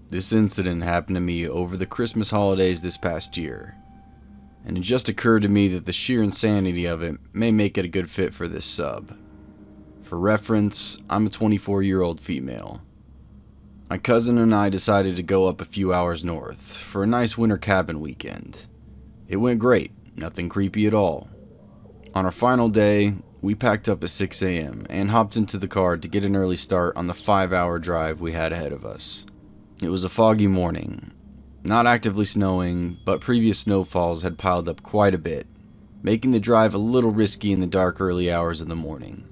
This incident happened to me over the Christmas holidays this past year, and it just occurred to me that the sheer insanity of it may make it a good fit for this sub. For reference, I'm a 24-year-old female. My cousin and I decided to go up a few hours north for a nice winter cabin weekend. It went great, nothing creepy at all. On our final day, we packed up at 6 a.m. and hopped into the car to get an early start on the 5-hour drive we had ahead of us. It was a foggy morning, not actively snowing, but previous snowfalls had piled up quite a bit, making the drive a little risky in the dark early hours of the morning.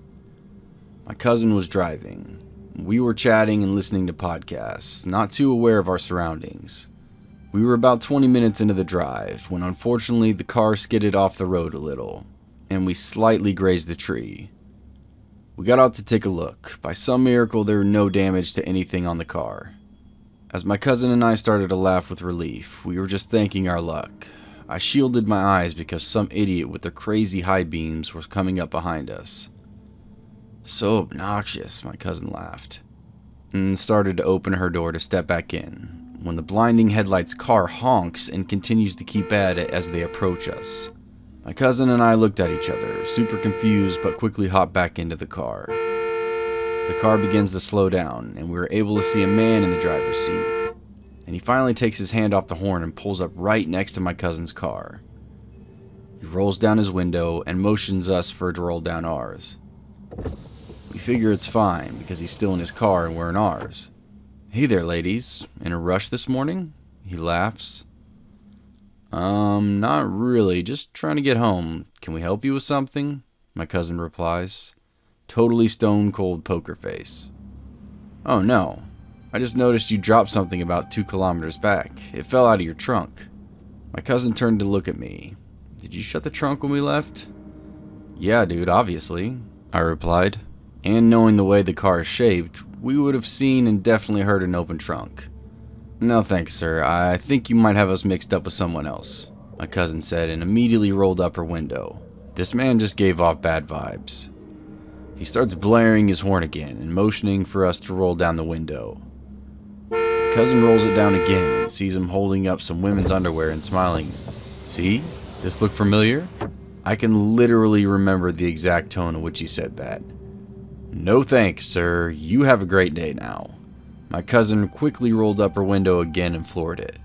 My cousin was driving. We were chatting and listening to podcasts, not too aware of our surroundings. We were about 20 minutes into the drive when unfortunately the car skidded off the road a little, and we slightly grazed the tree. We got out to take a look. By some miracle, there was no damage to anything on the car. As my cousin and I started to laugh with relief, we were just thanking our luck. I shielded my eyes because some idiot with their crazy high beams was coming up behind us. So obnoxious, my cousin laughed, and started to open her door to step back in, when the blinding headlights car honks and continues to keep at it as they approach us. My cousin and I looked at each other, super confused, but quickly hopped back into the car. The car begins to slow down, and we were able to see a man in the driver's seat. And he finally takes his hand off the horn and pulls up right next to my cousin's car. He rolls down his window and motions us for to roll down ours. We figure it's fine, because he's still in his car and we're in ours. "Hey there, ladies. In a rush this morning?" He laughs. Not really. Just trying to get home. Can we help you with something?" My cousin replies. Totally stone cold poker face. "Oh no. I just noticed you dropped something about 2 kilometers back. It fell out of your trunk." My cousin turned to look at me. "Did you shut the trunk when we left?" "Yeah, dude, obviously," I replied. And knowing the way the car is shaped, we would have seen and definitely heard an open trunk. "No thanks, sir. I think you might have us mixed up with someone else," my cousin said and immediately rolled up her window. This man just gave off bad vibes. He starts blaring his horn again and motioning for us to roll down the window. My cousin rolls it down again and sees him holding up some women's underwear and smiling. "See? This look familiar?" I can literally remember the exact tone in which he said that. "No thanks, sir. You have a great day now." My cousin quickly rolled up her window again and floored it,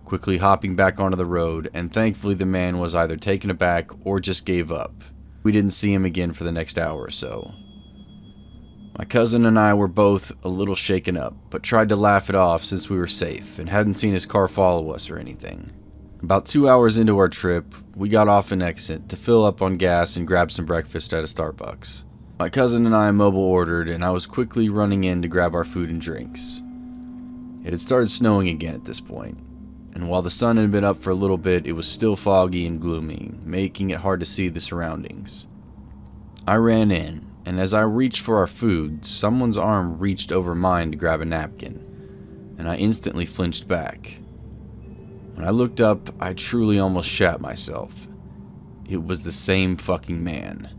quickly hopping back onto the road, and thankfully the man was either taken aback or just gave up. We didn't see him again for the next hour or so. My cousin and I were both a little shaken up, but tried to laugh it off since we were safe and hadn't seen his car follow us or anything. About 2 hours into our trip, we got off an exit to fill up on gas and grab some breakfast at a Starbucks. My cousin and I mobile ordered, and I was quickly running in to grab our food and drinks. It had started snowing again at this point, and while the sun had been up for a little bit, it was still foggy and gloomy, making it hard to see the surroundings. I ran in, and as I reached for our food, someone's arm reached over mine to grab a napkin, and I instantly flinched back. When I looked up, I truly almost shat myself. It was the same fucking man.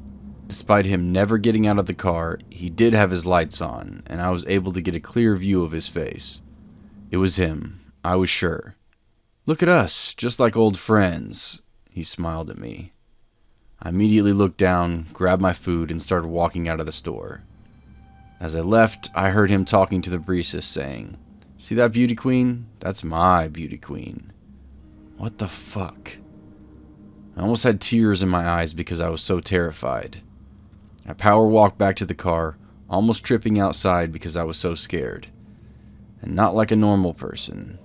Despite him never getting out of the car, he did have his lights on, and I was able to get a clear view of his face. It was him, I was sure. "Look at us, just like old friends," he smiled at me. I immediately looked down, grabbed my food, and started walking out of the store. As I left, I heard him talking to the barista saying, "See that beauty queen? That's my beauty queen." What the fuck? I almost had tears in my eyes because I was so terrified. I power walked back to the car, almost tripping outside because I was so scared. And not like a normal person.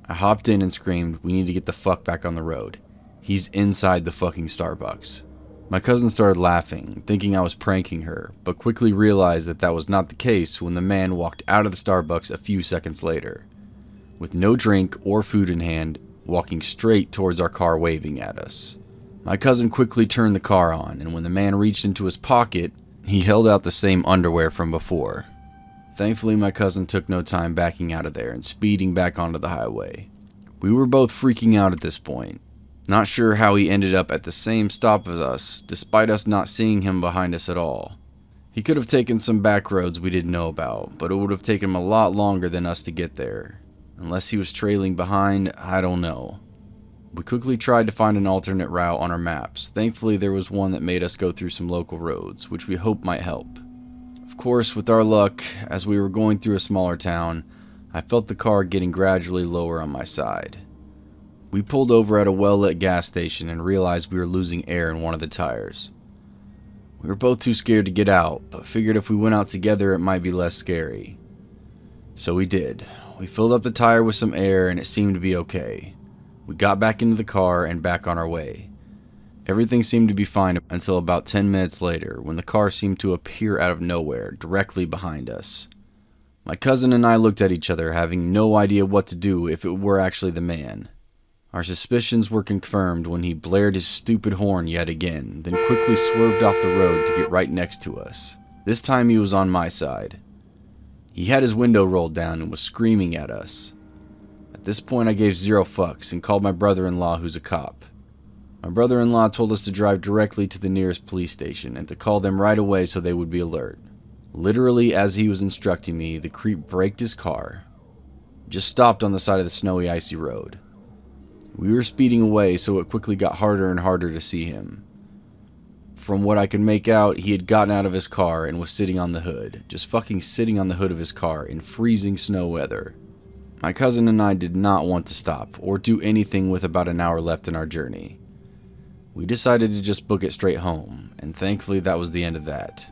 I hopped in and screamed, "We need to get the fuck back on the road. He's inside the fucking Starbucks." My cousin started laughing, thinking I was pranking her, but quickly realized that that was not the case when the man walked out of the Starbucks a few seconds later, with no drink or food in hand, walking straight towards our car waving at us. My cousin quickly turned the car on, and when the man reached into his pocket, he held out the same underwear from before. Thankfully, my cousin took no time backing out of there and speeding back onto the highway. We were both freaking out at this point, not sure how he ended up at the same stop as us, despite us not seeing him behind us at all. He could have taken some back roads we didn't know about, but it would have taken him a lot longer than us to get there. Unless he was trailing behind, I don't know. We quickly tried to find an alternate route on our maps. Thankfully, there was one that made us go through some local roads, which we hoped might help. Of course, with our luck, as we were going through a smaller town, I felt the car getting gradually lower on my side. We pulled over at a well-lit gas station and realized we were losing air in one of the tires. We were both too scared to get out, but figured if we went out together it might be less scary. So we did. We filled up the tire with some air and it seemed to be okay. We got back into the car and back on our way. Everything seemed to be fine until about 10 minutes later, when the car seemed to appear out of nowhere, directly behind us. My cousin and I looked at each other, having no idea what to do if it were actually the man. Our suspicions were confirmed when he blared his stupid horn yet again, then quickly swerved off the road to get right next to us. This time he was on my side. He had his window rolled down and was screaming at us. At this point I gave zero fucks and called my brother-in-law, who's a cop. My brother-in-law told us to drive directly to the nearest police station and to call them right away so they would be alert. Literally as he was instructing me, the creep braked his car. Just stopped on the side of the snowy, icy road. We were speeding away, so it quickly got harder and harder to see him. From what I could make out, he had gotten out of his car and was sitting on the hood. Just fucking sitting on the hood of his car in freezing snow weather. My cousin and I did not want to stop or do anything with about an hour left in our journey. We decided to just book it straight home, and thankfully that was the end of that.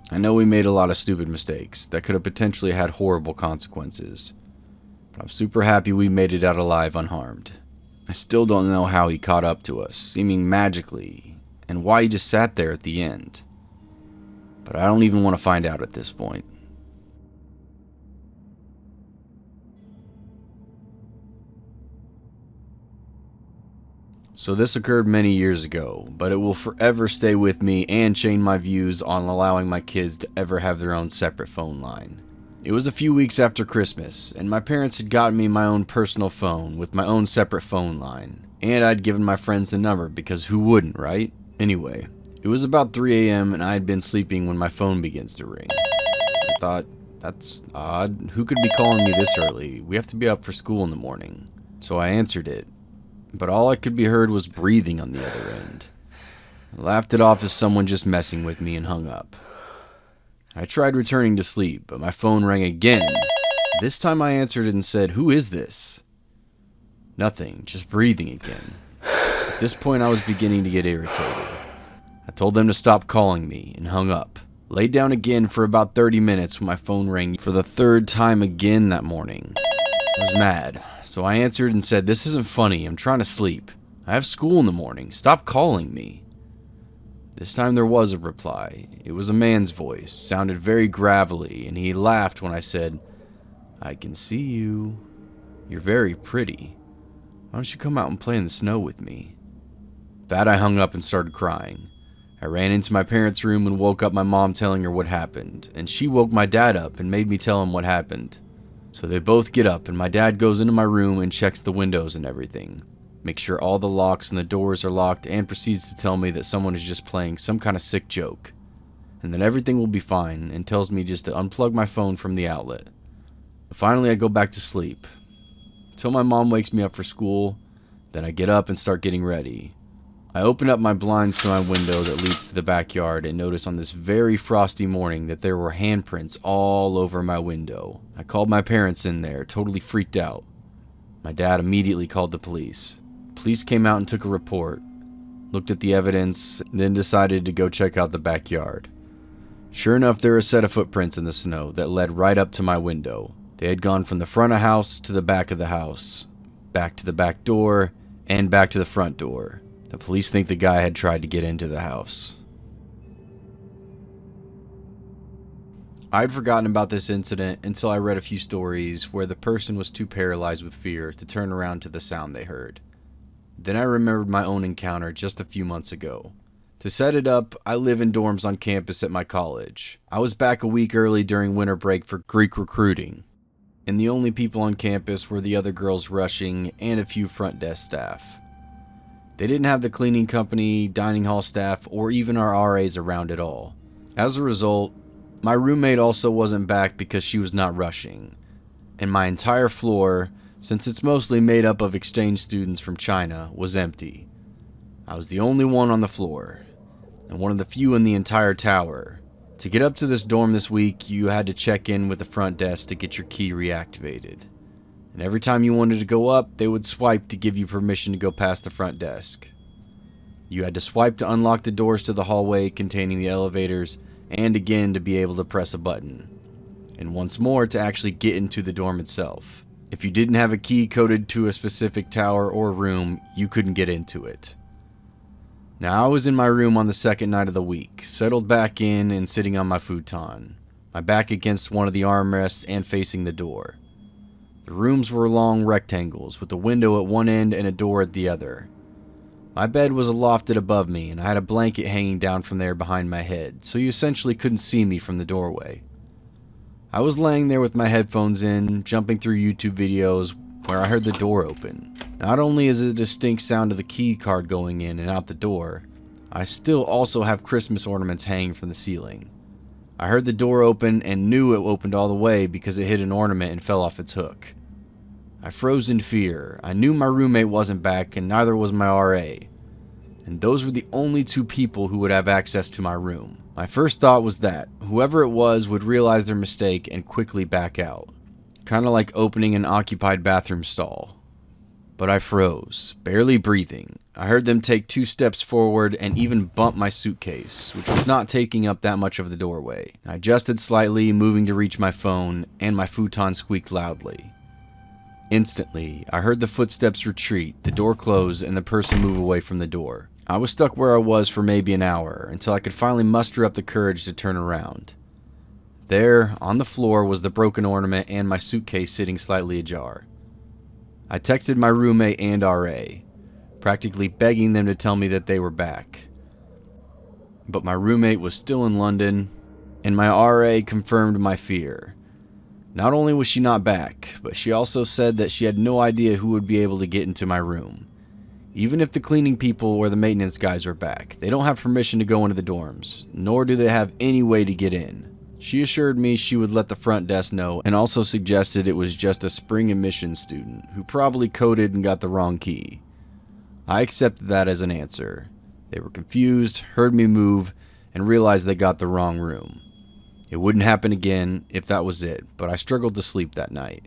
I know we made a lot of stupid mistakes that could have potentially had horrible consequences, but I'm super happy we made it out alive unharmed. I still don't know how he caught up to us, seeming magically, and why he just sat there at the end. But I don't even want to find out at this point. So this occurred many years ago, but it will forever stay with me and change my views on allowing my kids to ever have their own separate phone line. It was a few weeks after Christmas, and my parents had gotten me my own personal phone with my own separate phone line, and I'd given my friends the number because who wouldn't, right? Anyway, it was about 3 a.m. and I had been sleeping when my phone begins to ring. I thought, that's odd. Who could be calling me this early? We have to be up for school in the morning. So I answered it. But all I could be heard was breathing on the other end. I laughed it off as someone just messing with me and hung up. I tried returning to sleep, but my phone rang again. This time I answered and said, "Who is this?" Nothing, just breathing again. At this point I was beginning to get irritated. I told them to stop calling me and hung up. Laid down again for about 30 minutes when my phone rang for the third time again that morning. I was mad, so I answered and said, "This isn't funny, I'm trying to sleep. I have school in the morning, stop calling me." This time there was a reply. It was a man's voice, sounded very gravelly, and he laughed when I said, "I can see you. You're very pretty. Why don't you come out and play in the snow with me?" That I hung up and started crying. I ran into my parents' room and woke up my mom telling her what happened, and she woke my dad up and made me tell him what happened. So they both get up and my dad goes into my room and checks the windows and everything. Makes sure all the locks and the doors are locked and proceeds to tell me that someone is just playing some kind of sick joke. And that everything will be fine and tells me just to unplug my phone from the outlet. Finally I go back to sleep. Until my mom wakes me up for school, then I get up and start getting ready. I open up my blinds to my window that leads to the backyard and notice on this very frosty morning that there were handprints all over my window. I called my parents in there, totally freaked out. My dad immediately called the police. Police came out and took a report, looked at the evidence, then decided to go check out the backyard. Sure enough, there were a set of footprints in the snow that led right up to my window. They had gone from the front of the house to the back of the house, back to the back door, and back to the front door. The police think the guy had tried to get into the house. I'd forgotten about this incident until I read a few stories where the person was too paralyzed with fear to turn around to the sound they heard. Then I remembered my own encounter just a few months ago. To set it up, I live in dorms on campus at my college. I was back a week early during winter break for Greek recruiting, and the only people on campus were the other girls rushing and a few front desk staff. They didn't have the cleaning company, dining hall staff, or even our RAs around at all. As a result, my roommate also wasn't back because she was not rushing, and my entire floor, since it's mostly made up of exchange students from China, was empty. I was the only one on the floor, and one of the few in the entire tower. To get up to this dorm this week, you had to check in with the front desk to get your key reactivated. And every time you wanted to go up, they would swipe to give you permission to go past the front desk. You had to swipe to unlock the doors to the hallway containing the elevators, and again to be able to press a button. And once more to actually get into the dorm itself. If you didn't have a key coded to a specific tower or room, you couldn't get into it. Now I was in my room on the second night of the week, settled back in and sitting on my futon, my back against one of the armrests and facing the door. The rooms were long rectangles with a window at one end and a door at the other. My bed was lofted above me and I had a blanket hanging down from there behind my head, so you essentially couldn't see me from the doorway. I was laying there with my headphones in, jumping through YouTube videos, where I heard the door open. Not only is it a distinct sound of the key card going in and out the door, I still also have Christmas ornaments hanging from the ceiling. I heard the door open and knew it opened all the way because it hit an ornament and fell off its hook. I froze in fear. I knew my roommate wasn't back and neither was my RA. And those were the only two people who would have access to my room. My first thought was that whoever it was would realize their mistake and quickly back out. Kinda like opening an occupied bathroom stall. But I froze, barely breathing. I heard them take 2 steps forward and even bump my suitcase, which was not taking up that much of the doorway. I adjusted slightly, moving to reach my phone, and my futon squeaked loudly. Instantly, I heard the footsteps retreat, the door close, and the person move away from the door. I was stuck where I was for maybe an hour, until I could finally muster up the courage to turn around. There, on the floor, was the broken ornament and my suitcase sitting slightly ajar. I texted my roommate and RA, practically begging them to tell me that they were back. But my roommate was still in London, and my RA confirmed my fear. Not only was she not back, but she also said that she had no idea who would be able to get into my room. Even if the cleaning people or the maintenance guys were back, they don't have permission to go into the dorms, nor do they have any way to get in. She assured me she would let the front desk know and also suggested it was just a spring admission student who probably coded and got the wrong key. I accepted that as an answer. They were confused, heard me move, and realized they got the wrong room. It wouldn't happen again if that was it, but I struggled to sleep that night.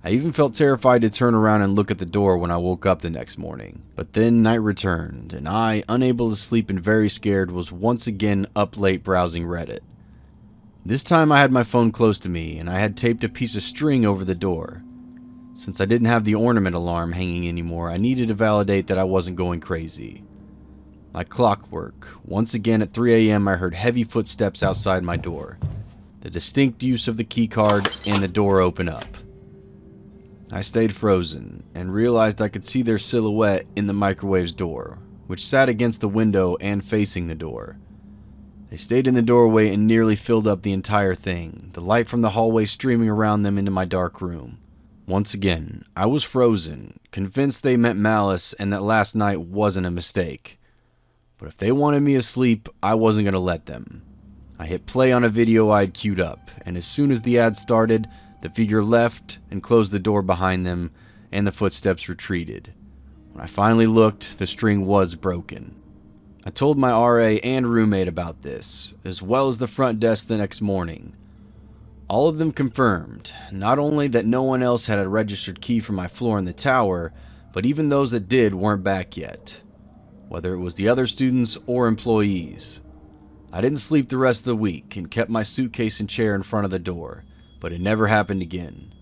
I even felt terrified to turn around and look at the door when I woke up the next morning. But then night returned, and I, unable to sleep and very scared, was once again up late browsing Reddit. This time I had my phone close to me, and I had taped a piece of string over the door. Since I didn't have the ornament alarm hanging anymore, I needed to validate that I wasn't going crazy. Like clockwork, once again at 3 a.m. I heard heavy footsteps outside my door, the distinct use of the key card, and the door open up. I stayed frozen, and realized I could see their silhouette in the microwave's door, which sat against the window and facing the door. They stayed in the doorway and nearly filled up the entire thing, the light from the hallway streaming around them into my dark room. Once again, I was frozen, convinced they meant malice and that last night wasn't a mistake. But if they wanted me asleep, I wasn't going to let them. I hit play on a video I'd queued up, and as soon as the ad started, the figure left and closed the door behind them, and the footsteps retreated. When I finally looked, the string was broken. I told my RA and roommate about this, as well as the front desk the next morning. All of them confirmed, not only that no one else had a registered key for my floor in the tower, but even those that did weren't back yet, whether it was the other students or employees. I didn't sleep the rest of the week and kept my suitcase and chair in front of the door, but it never happened again.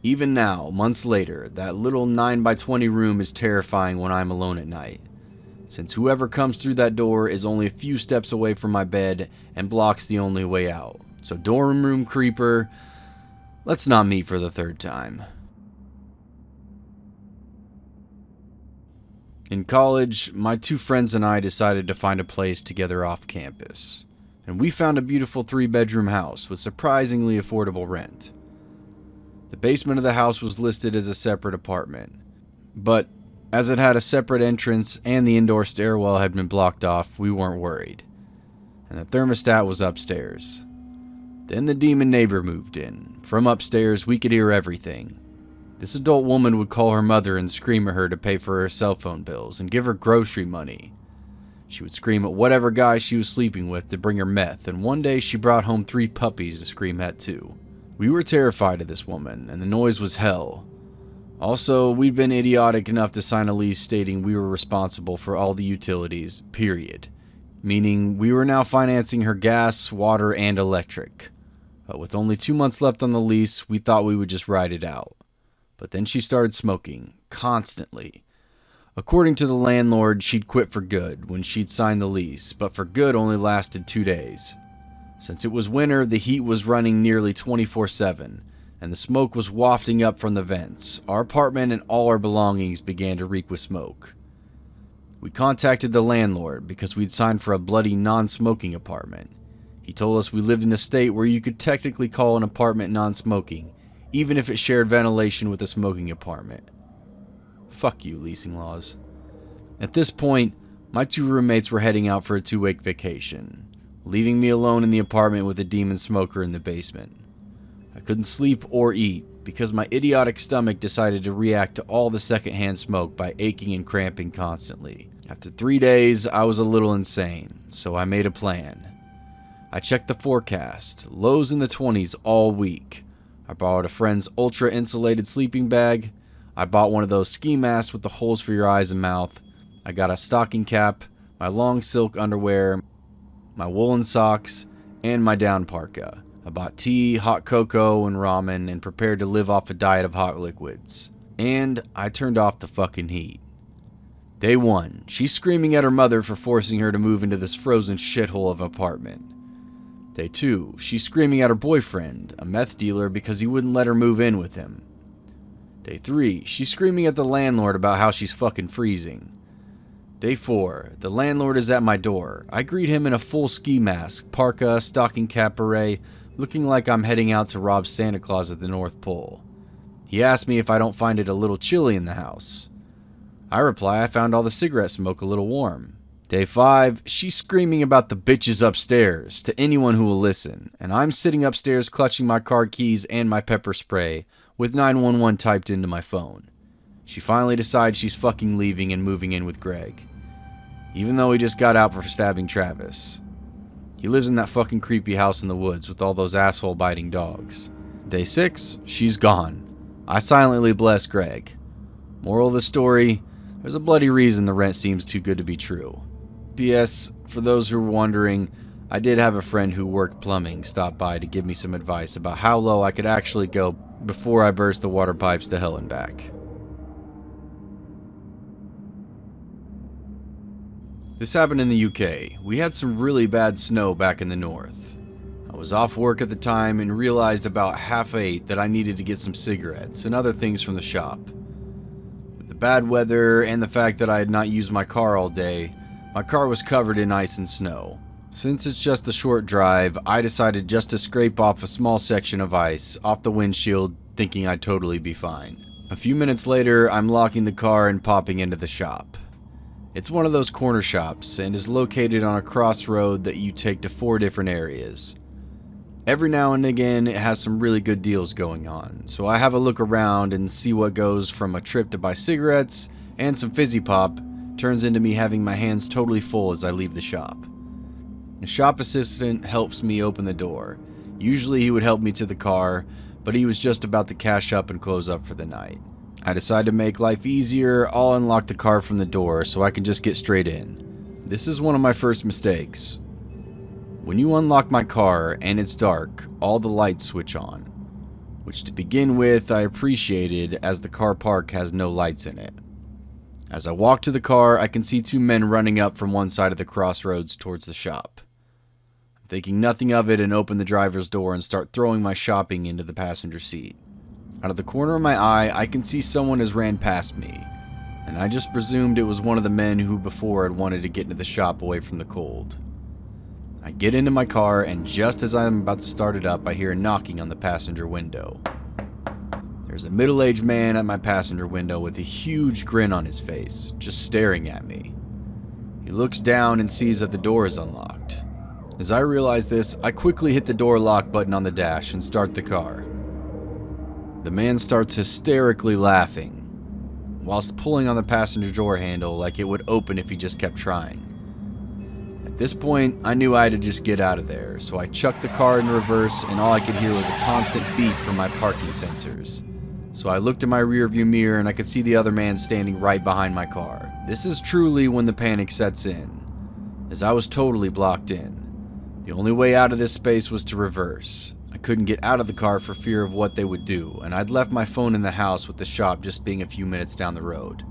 Even now, months later, that little 9x20 room is terrifying when I'm alone at night, since whoever comes through that door is only a few steps away from my bed and blocks the only way out. So dorm room creeper, let's not meet for the third time. In college, my 2 friends and I decided to find a place together off campus, and we found a beautiful 3-bedroom house with surprisingly affordable rent. The basement of the house was listed as a separate apartment, but as it had a separate entrance and the indoor stairwell had been blocked off, we weren't worried, and the thermostat was upstairs. Then the demon neighbor moved in. From upstairs, we could hear everything. This adult woman would call her mother and scream at her to pay for her cell phone bills and give her grocery money. She would scream at whatever guy she was sleeping with to bring her meth, and one day she brought home 3 puppies to scream at too. We were terrified of this woman, and the noise was hell. Also, we'd been idiotic enough to sign a lease stating we were responsible for all the utilities, period. Meaning we were now financing her gas, water, and electric. But with only 2 months left on the lease, we thought we would just ride it out. But then she started smoking, constantly. According to the landlord, she'd quit for good when she'd signed the lease, but for good only lasted 2 days. Since it was winter, the heat was running nearly 24/7, and the smoke was wafting up from the vents. Our apartment and all our belongings began to reek with smoke. We contacted the landlord because we'd signed for a bloody non-smoking apartment. He told us we lived in a state where you could technically call an apartment non-smoking, even if it shared ventilation with a smoking apartment. Fuck you, leasing laws. At this point, my 2 roommates were heading out for a 2-week vacation, leaving me alone in the apartment with a demon smoker in the basement. I couldn't sleep or eat because my idiotic stomach decided to react to all the secondhand smoke by aching and cramping constantly. After 3 days, I was a little insane, so I made a plan. I checked the forecast, lows in the 20s all week. I borrowed a friend's ultra-insulated sleeping bag. I bought one of those ski masks with the holes for your eyes and mouth. I got a stocking cap, my long silk underwear, my woolen socks, and my down parka. I bought tea, hot cocoa, and ramen, and prepared to live off a diet of hot liquids. And I turned off the fucking heat. Day 1, she's screaming at her mother for forcing her to move into this frozen shithole of an apartment. Day 2, she's screaming at her boyfriend, a meth dealer, because he wouldn't let her move in with him. Day 3, she's screaming at the landlord about how she's fucking freezing. Day 4, the landlord is at my door. I greet him in a full ski mask, parka, stocking cap beret, looking like I'm heading out to rob Santa Claus at the North Pole. He asks me if I don't find it a little chilly in the house. I reply I found all the cigarette smoke a little warm. Day 5, she's screaming about the bitches upstairs to anyone who will listen, and I'm sitting upstairs clutching my car keys and my pepper spray with 911 typed into my phone. She finally decides she's fucking leaving and moving in with Greg, even though he just got out for stabbing Travis. He lives in that fucking creepy house in the woods with all those asshole biting dogs. Day 6, she's gone. I silently bless Greg. Moral of the story, there's a bloody reason the rent seems too good to be true. P.S. For those who were wondering, I did have a friend who worked plumbing stop by to give me some advice about how low I could actually go before I burst the water pipes to hell and back. This happened in the UK. We had some really bad snow back in the north. I was off work at the time and realized about 7:30 that I needed to get some cigarettes and other things from the shop. With the bad weather and the fact that I had not used my car all day, my car was covered in ice and snow. Since it's just a short drive, I decided just to scrape off a small section of ice off the windshield, thinking I'd totally be fine. A few minutes later, I'm locking the car and popping into the shop. It's one of those corner shops and is located on a crossroad that you take to 4 different areas. Every now and again it has some really good deals going on, so I have a look around and see what goes from a trip to buy cigarettes and some fizzy pop turns into me having my hands totally full as I leave the shop. The shop assistant helps me open the door. Usually he would help me to the car, but he was just about to cash up and close up for the night. I decide to make life easier. I'll unlock the car from the door so I can just get straight in. This is one of my first mistakes. When you unlock my car and it's dark, all the lights switch on, which to begin with I appreciated as the car park has no lights in it. As I walk to the car, I can see 2 men running up from one side of the crossroads towards the shop. I'm thinking nothing of it and open the driver's door and start throwing my shopping into the passenger seat. Out of the corner of my eye, I can see someone has ran past me, and I just presumed it was one of the men who before had wanted to get into the shop away from the cold. I get into my car, and just as I'm about to start it up, I hear a knocking on the passenger window. There's a middle-aged man at my passenger window with a huge grin on his face, just staring at me. He looks down and sees that the door is unlocked. As I realize this, I quickly hit the door lock button on the dash and start the car. The man starts hysterically laughing, whilst pulling on the passenger door handle like it would open if he just kept trying. At this point, I knew I had to just get out of there, so I chucked the car in reverse and all I could hear was a constant beep from my parking sensors. So I looked in my rearview mirror and I could see the other man standing right behind my car. This is truly when the panic sets in, as I was totally blocked in. The only way out of this space was to reverse. I couldn't get out of the car for fear of what they would do, and I'd left my phone in the house with the shop just being a few minutes down the road.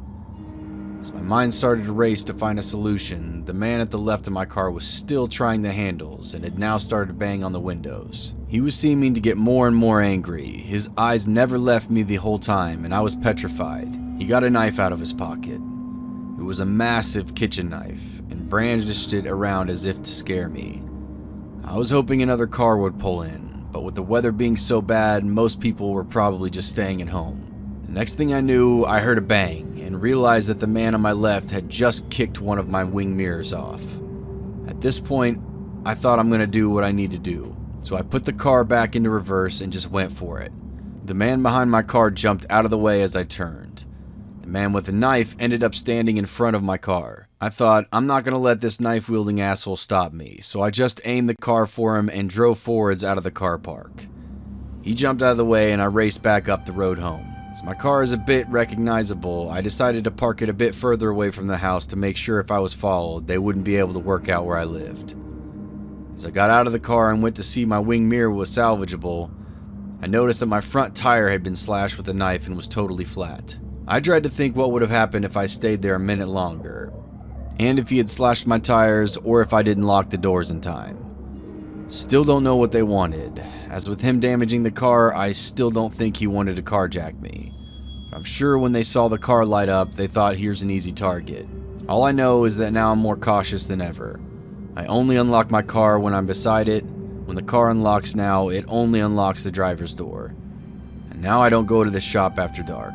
As my mind started to race to find a solution, the man at the left of my car was still trying the handles and had now started to bang on the windows. He was seeming to get more and more angry. His eyes never left me the whole time, and I was petrified. He got a knife out of his pocket. It was a massive kitchen knife, and brandished it around as if to scare me. I was hoping another car would pull in, but with the weather being so bad, most people were probably just staying at home. The next thing I knew, I heard a bang and realized that the man on my left had just kicked one of my wing mirrors off. At this point, I thought I'm going to do what I need to do, so I put the car back into reverse and just went for it. The man behind my car jumped out of the way as I turned. The man with the knife ended up standing in front of my car. I thought, I'm not going to let this knife-wielding asshole stop me, so I just aimed the car for him and drove forwards out of the car park. He jumped out of the way and I raced back up the road home. As my car is a bit recognizable, I decided to park it a bit further away from the house to make sure if I was followed, they wouldn't be able to work out where I lived. As I got out of the car and went to see my wing mirror was salvageable, I noticed that my front tire had been slashed with a knife and was totally flat. I tried to think what would have happened if I stayed there a minute longer, and if he had slashed my tires or if I didn't lock the doors in time. Still don't know what they wanted. As with him damaging the car, I still don't think he wanted to carjack me. But I'm sure when they saw the car light up, they thought here's an easy target. All I know is that now I'm more cautious than ever. I only unlock my car when I'm beside it. When the car unlocks now, it only unlocks the driver's door. And now I don't go to the shop after dark.